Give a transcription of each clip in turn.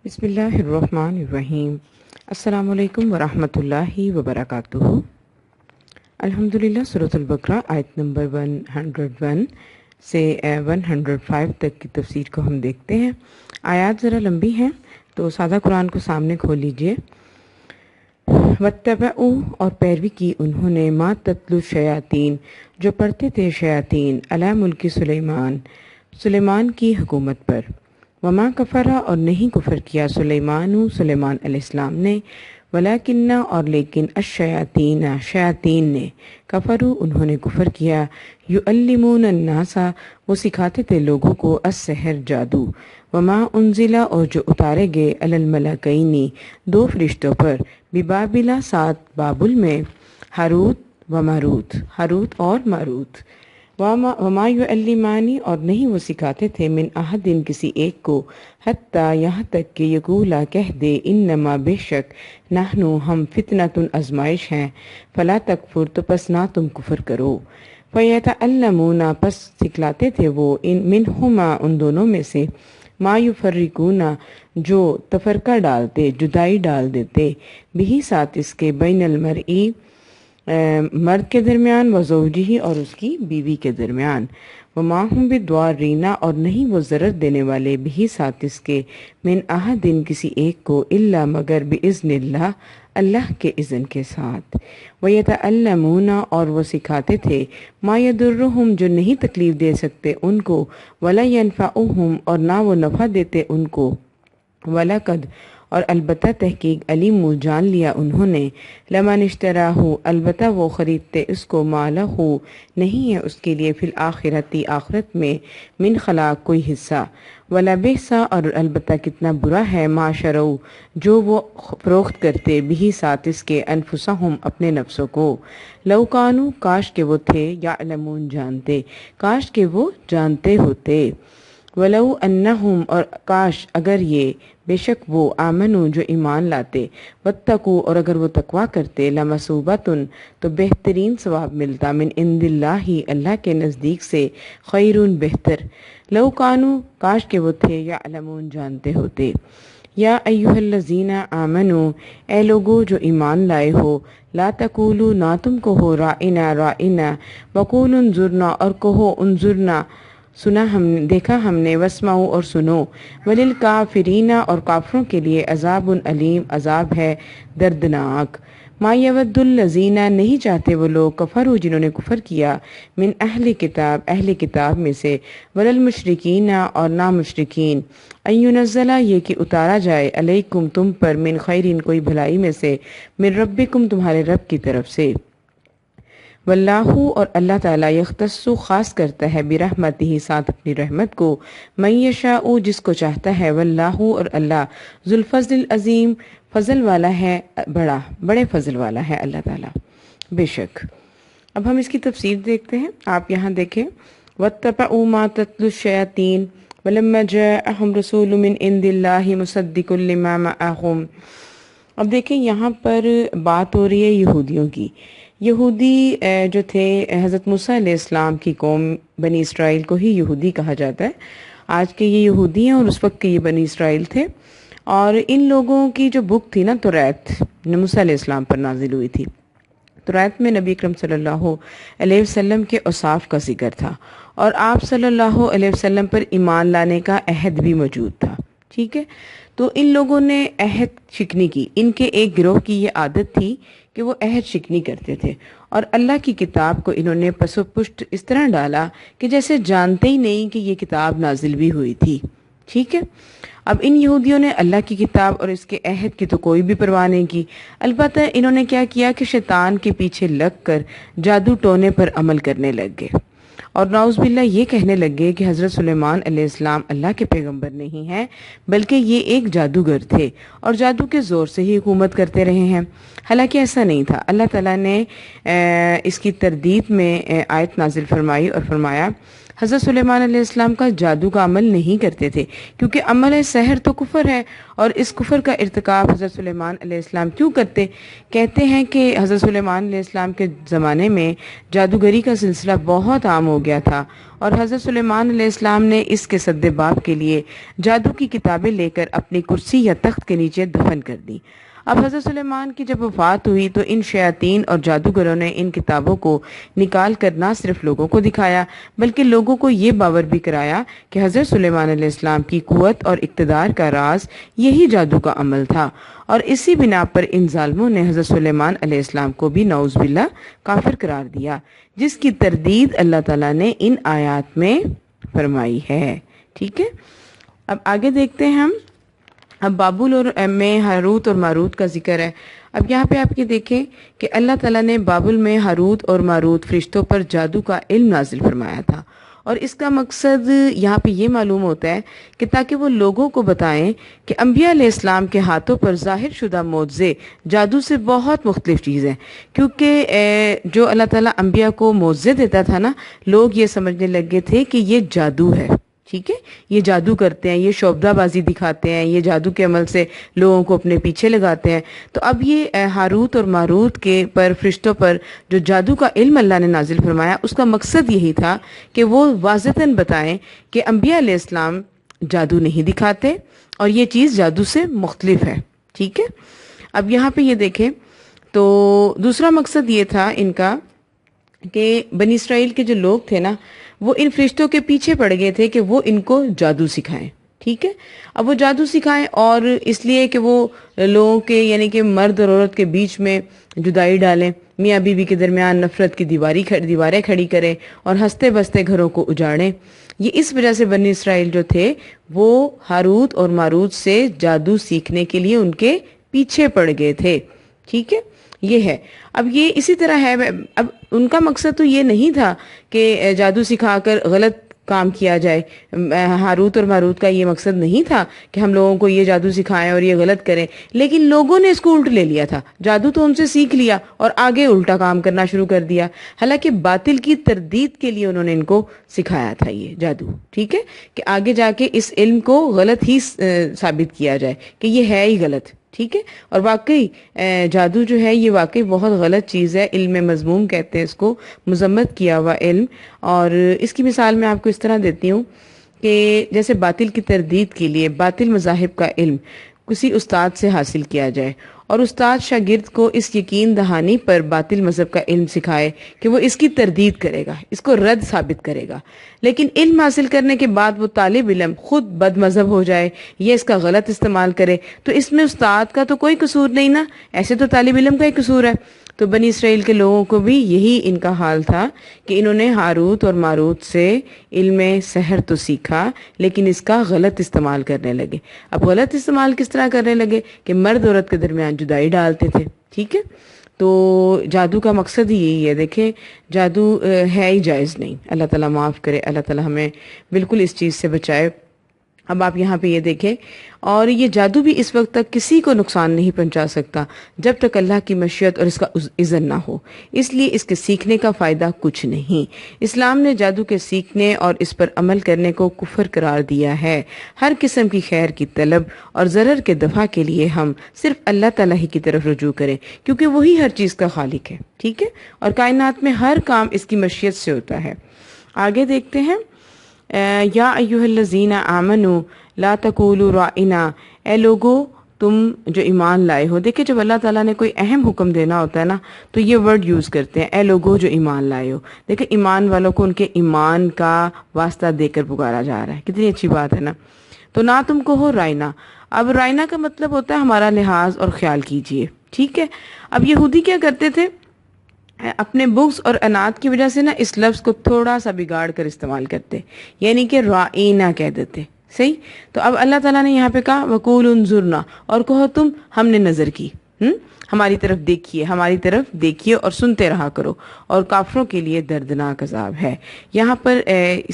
بسم اللہ الرحمن الرحیم۔ السلام علیکم ورحمۃ اللہ وبرکاتہ۔ الحمدللہ سورۃ البقرہ آیت نمبر 101 سے 105 تک کی تفسیر کو ہم دیکھتے ہیں۔ آیات ذرا لمبی ہیں تو سادہ قرآن کو سامنے کھول لیجئے۔ وَاتَّبَعُوا اور پیروی کی انہوں نے ما تتلو الشیاطین جو پڑھتے تھے شیاطین علی ملک سلیمان کی حکومت پر۔ وما کفرا اور نہیں کفر کیا سلیمان علیہ السلام نے، ولیکن اور لیکن شیاطین نے کفروا انہوں نے کفر کیا، یعلمون الناس وہ سکھاتے تھے لوگوں کو السحر جادو، وما انزلا اور جو اتارے گئے علی الملکین دو فرشتوں پر، ببابل ساتھ بابل میں، ہاروت و ماروت ہاروت اور ماروت، وما یعلمانی اور نہیں وہ سکھاتے تھے من احد کسی ایک کو، حتیٰ یہاں تک کہ یقولا کہہ دے انما بے شک نحنو ہم فتنۃ آزمائش ہیں، فلا تکفر تو پس نہ تم کفر کرو، فیتعلمون پس سکھلاتے تھے وہ منہما ان دونوں میں سے، ما یفرقون جو تفرقہ ڈالتے جدائی ڈال دیتے، بھی ساتھ اس کے بین المرئی مرد کے درمیان، و زوجہی اور اس کی بیوی کے درمیان، وما ہم بدوارین اور نہیں وہ ضرر دینے والے بھی ساتھ اس کے من احد کسی ایک کو، الا مگر باذن اللہ اللہ کے اذن کے ساتھ، ویتعلمون اور وہ سکھاتے تھے ما یضرہم جو نہیں تکلیف دے سکتے ان کو، ولا ینفعہم اور نہ وہ نفع دیتے ان کو، وَلَقَدْ اور البتہ تحقیق علیم جان لیا انہوں نے، لمن اشتراہ البتہ وہ خریدتے اس کو، مالہ نہیں ہے اس کے لیے فی الآخرتی آخرت میں من خلاق کوئی حصہ، وَلَبِئْسَ اور البتہ کتنا برا ہے ما شروا جو وہ فروخت کرتے بھی ساتھ اس کے انفسہم اپنے نفسوں کو، لو کانوا کاش کہ وہ تھے یعلمون جانتے، کاش کہ وہ جانتے ہوتے، وَلَوْ أَنَّهُمْ اور کاش اگر یہ بے شک وہ آمنوا جو ایمان لاتے، واتقوا اور اگر وہ تقوی کرتے، لمثوبۃ تو بہترین ثواب ملتا، من عند اللہ اللہ کے نزدیک سے، خیرون بہتر، لو کانوا کاش کہ وہ تھے یعلمون جانتے ہوتے۔ یا ایھا الذین آمنوا اے لوگو جو ایمان لائے ہو، لا تقولوا نہ تم کہو رائنا رائنا، وقولوا انظرنا اور کہو انظرنا سنا ہم نے دیکھا ہم نے، واسمعوا اور سنو، وللکافرین اور کافروں کے لیے عذاب علیم عذاب ہے دردناک، ما یود الذین نہیں چاہتے وہ لوگ کفروا جنہوں نے کفر کیا، من اہل کتاب میں سے، وللمشرکین اور نہ مشرکین، ان ینزل یہ کہ اتارا جائے علیکم تم پر، من خیرین کوئی بھلائی میں سے، من ربکم تمہارے رب کی طرف سے، واللہ اور اللہ تعالیٰ یختص خاص کرتا ہے برحمتہ ساتھ اپنی رحمت کو، من یشاء جس کو چاہتا ہے، واللہ اور اللہ ذو الفضل العظیم فضل والا ہے بڑے فضل والا ہے اللہ تعالیٰ بے شک۔ اب ہم اس کی تفسیر دیکھتے ہیں۔ آپ یہاں دیکھیں، واتبعوا ما تتلو الشیاطین ولما جاءہم رسول من عند اللہ مصدق لما معہم۔ اب دیکھیں یہاں پر بات ہو رہی ہے یہودیوں کی۔ یہودی جو تھے حضرت موسیٰ علیہ السلام کی قوم بنی اسرائیل کو ہی یہودی کہا جاتا ہے۔ آج کے یہ یہودی ہیں اور اس وقت کے یہ بنی اسرائیل تھے، اور ان لوگوں کی جو بک تھی نا توریت، موسیٰ علیہ السلام پر نازل ہوئی تھی، توریت میں نبی اکرم صلی اللہ علیہ وسلم کے اوصاف کا ذکر تھا، اور آپ صلی اللہ علیہ وسلم پر ایمان لانے کا عہد بھی موجود تھا، ٹھیک ہے۔ تو ان لوگوں نے عہد شکنی کی، ان کے ایک گروہ کی یہ عادت تھی کہ وہ عہد شکنی کرتے تھے، اور اللہ کی کتاب کو انہوں نے پس و پشت اس طرح ڈالا کہ جیسے جانتے ہی نہیں کہ یہ کتاب نازل بھی ہوئی تھی، ٹھیک ہے۔ اب ان یہودیوں نے اللہ کی کتاب اور اس کے عہد کی تو کوئی بھی پرواہ نہیں کی، البتہ انہوں نے کیا کیا کہ شیطان کے پیچھے لگ کر جادو ٹونے پر عمل کرنے لگ گئے، اور نعوذ باللہ یہ کہنے لگے کہ حضرت سلیمان علیہ السلام اللہ کے پیغمبر نہیں ہیں بلکہ یہ ایک جادوگر تھے اور جادو کے زور سے ہی حکومت کرتے رہے ہیں، حالانکہ ایسا نہیں تھا۔ اللہ تعالیٰ نے اس کی تردید میں آیت نازل فرمائی اور فرمایا حضرت سلیمان علیہ السلام کا جادو کا عمل نہیں کرتے تھے، کیونکہ عمل سحر تو کفر ہے، اور اس کفر کا ارتکاب حضرت سلیمان علیہ السلام کیوں کرتے؟ کہتے ہیں کہ حضرت سلیمان علیہ السلام کے زمانے میں جادوگری کا سلسلہ بہت عام ہو ہو گیا تھا اور حضرت سلیمان علیہ السلام نے اس کے سد باب کے لیے جادو کی کتابیں لے کر اپنی کرسی یا تخت کے نیچے دفن کر دی۔ اب حضرت سلیمان کی جب وفات ہوئی تو ان شیاطین اور جادوگروں نے ان کتابوں کو نکال کر نہ صرف لوگوں کو دکھایا بلکہ لوگوں کو یہ باور بھی کرایا کہ حضرت سلیمان علیہ السلام کی قوت اور اقتدار کا راز یہی جادو کا عمل تھا، اور اسی بنا پر ان ظالموں نے حضرت سلیمان علیہ السلام کو بھی نعوذ باللہ کافر قرار دیا، جس کی تردید اللہ تعالیٰ نے ان آیات میں فرمائی ہے۔ ٹھیک ہے، اب آگے دیکھتے ہیں ہم۔ اب بابل اور میں ہاروت اور ماروت کا ذکر ہے۔ اب یہاں پہ آپ یہ دیکھیں کہ اللہ تعالیٰ نے بابل میں ہاروت اور ماروت فرشتوں پر جادو کا علم نازل فرمایا تھا، اور اس کا مقصد یہاں پہ یہ معلوم ہوتا ہے کہ تاکہ وہ لوگوں کو بتائیں کہ انبیاء علیہ السلام کے ہاتھوں پر ظاہر شدہ معجزے جادو سے بہت مختلف چیز ہیں، کیونکہ جو اللہ تعالیٰ انبیاء کو معجزے دیتا تھا نا، لوگ یہ سمجھنے لگے تھے کہ یہ جادو ہے۔ ٹھیک ہے، یہ جادو کرتے ہیں، یہ شعبدہ بازی دکھاتے ہیں، یہ جادو کے عمل سے لوگوں کو اپنے پیچھے لگاتے ہیں۔ تو اب یہ ہاروت اور ماروت کے فرشتوں پر جو جادو کا علم اللہ نے نازل فرمایا، اس کا مقصد یہی تھا کہ وہ واضحاً بتائیں کہ انبیاء علیہ السلام جادو نہیں دکھاتے اور یہ چیز جادو سے مختلف ہے۔ ٹھیک ہے، اب یہاں پہ یہ دیکھیں تو دوسرا مقصد یہ تھا ان کا کہ بنی اسرائیل کے جو لوگ تھے نا، وہ ان فرشتوں کے پیچھے پڑ گئے تھے کہ وہ ان کو جادو سکھائیں۔ ٹھیک ہے، اب وہ جادو سکھائیں اور اس لیے کہ وہ لوگوں کے یعنی کہ مرد اور عورت کے بیچ میں جدائی ڈالیں، میاں بیوی کے درمیان نفرت کی دیواریں کھڑی کریں اور ہنستے بستے گھروں کو اجاڑیں۔ یہ اس وجہ سے بنی اسرائیل جو تھے وہ ہاروت اور ماروت سے جادو سیکھنے کے لیے ان کے پیچھے پڑ گئے تھے۔ ٹھیک ہے، یہ ہے۔ اب یہ اسی طرح ہے، اب ان کا مقصد تو یہ نہیں تھا کہ جادو سکھا کر غلط کام کیا جائے۔ ہاروت اور ماروت کا یہ مقصد نہیں تھا کہ ہم لوگوں کو یہ جادو سکھائیں اور یہ غلط کریں، لیکن لوگوں نے اس کو الٹ لے لیا تھا۔ جادو تو ان سے سیکھ لیا اور آگے الٹا کام کرنا شروع کر دیا، حالانکہ باطل کی تردید کے لیے انہوں نے ان کو سکھایا تھا یہ جادو۔ ٹھیک ہے، کہ آگے جا کے اس علم کو غلط ہی ثابت کیا جائے کہ یہ ہے ہی غلط۔ ٹھیک ہے، اور واقعی جادو جو ہے یہ واقعی بہت غلط چیز ہے، علم مذموم کہتے ہیں اس کو، مذمت کیا ہوا علم۔ اور اس کی مثال میں آپ کو اس طرح دیتی ہوں کہ جیسے باطل کی تردید کے لیے باطل مذاہب کا علم کسی استاد سے حاصل کیا جائے اور استاد شاگرد کو اس یقین دہانی پر باطل مذہب کا علم سکھائے کہ وہ اس کی تردید کرے گا، اس کو رد ثابت کرے گا، لیکن علم حاصل کرنے کے بعد وہ طالب علم خود بد مذہب ہو جائے یا اس کا غلط استعمال کرے، تو اس میں استاد کا تو کوئی قصور نہیں نا، ایسے تو طالب علم کا ہی قصور ہے۔ تو بنی اسرائیل کے لوگوں کو بھی یہی ان کا حال تھا کہ انہوں نے ہاروت اور ماروت سے علم سحر تو سیکھا لیکن اس کا غلط استعمال کرنے لگے۔ اب غلط استعمال کس طرح کرنے لگے کہ مرد عورت کے درمیان جدائی ڈالتے تھے۔ ٹھیک ہے، تو جادو کا مقصد ہی یہی ہے۔ دیکھیں جادو ہے ہی جائز نہیں، اللہ تعالیٰ معاف کرے، اللہ تعالیٰ ہمیں بالکل اس چیز سے بچائے۔ اب آپ یہاں پہ یہ دیکھیں، اور یہ جادو بھی اس وقت تک کسی کو نقصان نہیں پہنچا سکتا جب تک اللہ کی مشیت اور اس کا اذن نہ ہو، اس لیے اس کے سیکھنے کا فائدہ کچھ نہیں۔ اسلام نے جادو کے سیکھنے اور اس پر عمل کرنے کو کفر قرار دیا ہے۔ ہر قسم کی خیر کی طلب اور ضرر کے دفع کے لیے ہم صرف اللہ تعالیٰ ہی کی طرف رجوع کریں، کیونکہ وہی ہر چیز کا خالق ہے۔ ٹھیک ہے، اور کائنات میں ہر کام اس کی مشیت سے ہوتا ہے۔ آگے دیکھتے ہیں، یا ایھا الذین آمنوا لا تقولوا رائنا، اے لوگو تم جو ایمان لائے ہو۔ دیکھیں جب اللہ تعالیٰ نے کوئی اہم حکم دینا ہوتا ہے نا تو یہ ورڈ یوز کرتے ہیں، اے لوگو جو ایمان لائے ہو۔ دیکھیں ایمان والوں کو ان کے ایمان کا واسطہ دے کر پکارا جا رہا ہے، کتنی اچھی بات ہے نا۔ تو نہ تم کہو رائنا، اب رائنا کا مطلب ہوتا ہے ہمارا لحاظ اور خیال کیجئے۔ ٹھیک ہے، اب یہودی کیا کرتے تھے، اپنے بغض اور انات کی وجہ سے نا اس لفظ کو تھوڑا سا بگاڑ کر استعمال کرتے، یعنی کہ رائنا کہہ دیتے۔ صحیح، تو اب اللہ تعالیٰ نے یہاں پہ کہا وقول انظرنا، اور کہو تم ہم نے نظر کی، ہماری طرف دیکھیے، ہماری طرف دیکھیے اور سنتے رہا کرو، اور کافروں کے لیے دردناک عذاب ہے۔ یہاں پر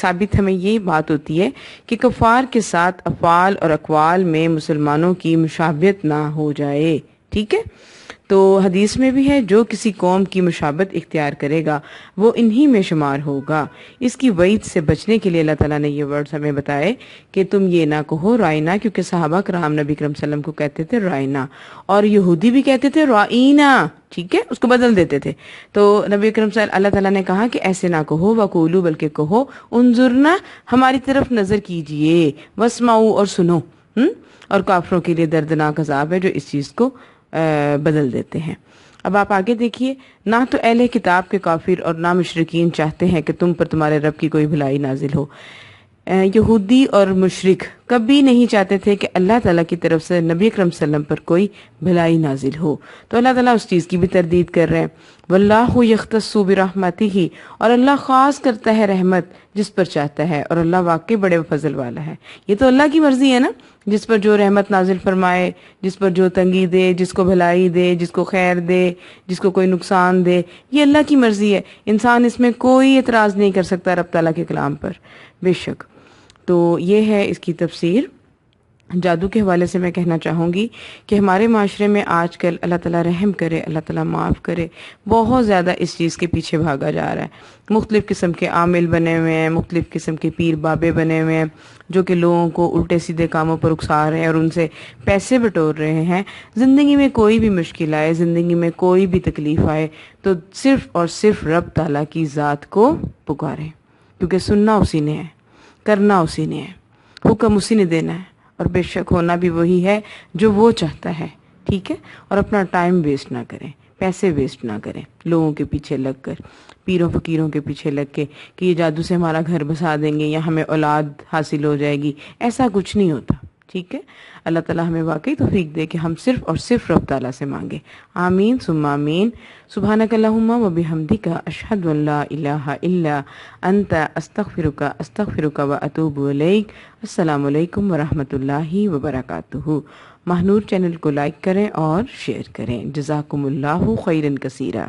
ثابت ہمیں یہ بات ہوتی ہے کہ کفار کے ساتھ افعال اور اقوال میں مسلمانوں کی مشابہت نہ ہو جائے۔ ٹھیک ہے، تو حدیث میں بھی ہے جو کسی قوم کی مشابت اختیار کرے گا وہ انہی میں شمار ہوگا۔ اس کی وعید سے بچنے کے لیے اللہ تعالیٰ نے یہ ورڈز ہمیں بتائے کہ تم یہ نہ کہو رائنا، کیونکہ صحابہ کرام نبی کرم صلی اللہ علیہ وسلم کو کہتے تھے رائنا، اور یہودی بھی کہتے تھے رائینا، ٹھیک ہے، اس کو بدل دیتے تھے۔ تو نبی کرم صلی اللہ تعالیٰ نے کہا کہ ایسے نہ کہو وقولو، بلکہ کہو انظرنا، ہماری طرف نظر کیجئے، واسمعوا، اور سنو۔ اور کافروں کے لیے دردناک عذاب ہے جو اس چیز کو بدل دیتے ہیں۔ اب آپ آگے دیکھیے، نہ تو اہل کتاب کے کافر اور نہ مشرکین چاہتے ہیں کہ تم پر تمہارے رب کی کوئی بھلائی نازل ہو۔ یہودی اور مشرک کبھی نہیں چاہتے تھے کہ اللہ تعالیٰ کی طرف سے نبی اکرم صلی اللہ علیہ وسلم پر کوئی بھلائی نازل ہو، تو اللہ تعالیٰ اس چیز کی بھی تردید کر رہے ہیں۔ واللہ یختص برحمتہ، اور اللہ خاص کرتا ہے رحمت جس پر چاہتا ہے، اور اللہ واقعی بڑے فضل والا ہے۔ یہ تو اللہ کی مرضی ہے نا، جس پر جو رحمت نازل فرمائے، جس پر جو تنگی دے، جس کو بھلائی دے، جس کو خیر دے، جس کو کوئی نقصان دے، یہ اللہ کی مرضی ہے۔ انسان اس میں کوئی اعتراض نہیں کر سکتا رب تعالیٰ کے کلام پر، بے شک۔ تو یہ ہے اس کی تفسیر۔ جادو کے حوالے سے میں کہنا چاہوں گی کہ ہمارے معاشرے میں آج کل اللہ تعالیٰ رحم کرے، اللہ تعالیٰ معاف کرے، بہت زیادہ اس چیز کے پیچھے بھاگا جا رہا ہے۔ مختلف قسم کے عامل بنے ہوئے ہیں، مختلف قسم کے پیر بابے بنے ہوئے ہیں جو کہ لوگوں کو الٹے سیدھے کاموں پر اکسا رہے ہیں اور ان سے پیسے بٹور رہے ہیں۔ زندگی میں کوئی بھی مشکل آئے، زندگی میں کوئی بھی تکلیف آئے تو صرف اور صرف رب تعالیٰ کی ذات کو پکاریں، کیونکہ سننا اسی نے ہے، کرنا اسی نے ہے، حکم اسی نے دینا ہے، اور بے شک ہونا بھی وہی ہے جو وہ چاہتا ہے، ٹھیک ہے۔ اور اپنا ٹائم ویسٹ نہ کریں، پیسے ویسٹ نہ کریں لوگوں کے پیچھے لگ کر، پیروں فقیروں کے پیچھے لگ کے کہ یہ جادو سے ہمارا گھر بسا دیں گے یا ہمیں اولاد حاصل ہو جائے گی، ایسا کچھ نہیں ہوتا، ٹھیک ہے۔ اللہ تعالیٰ ہمیں واقعی توفیق دے کہ ہم صرف اور صرف رب تعالیٰ سے مانگیں۔ آمین ثم آمین۔ سبحانک اللہم و بحمدک، اشہد ان لا الہ الا انت، استغفرک و اتوب الیک۔ السلام علیکم ورحمۃ اللہ وبرکاتہ۔ ماہنور چینل کو لائک کریں اور شیئر کریں۔ جزاکم اللہ خیرا کثیرا۔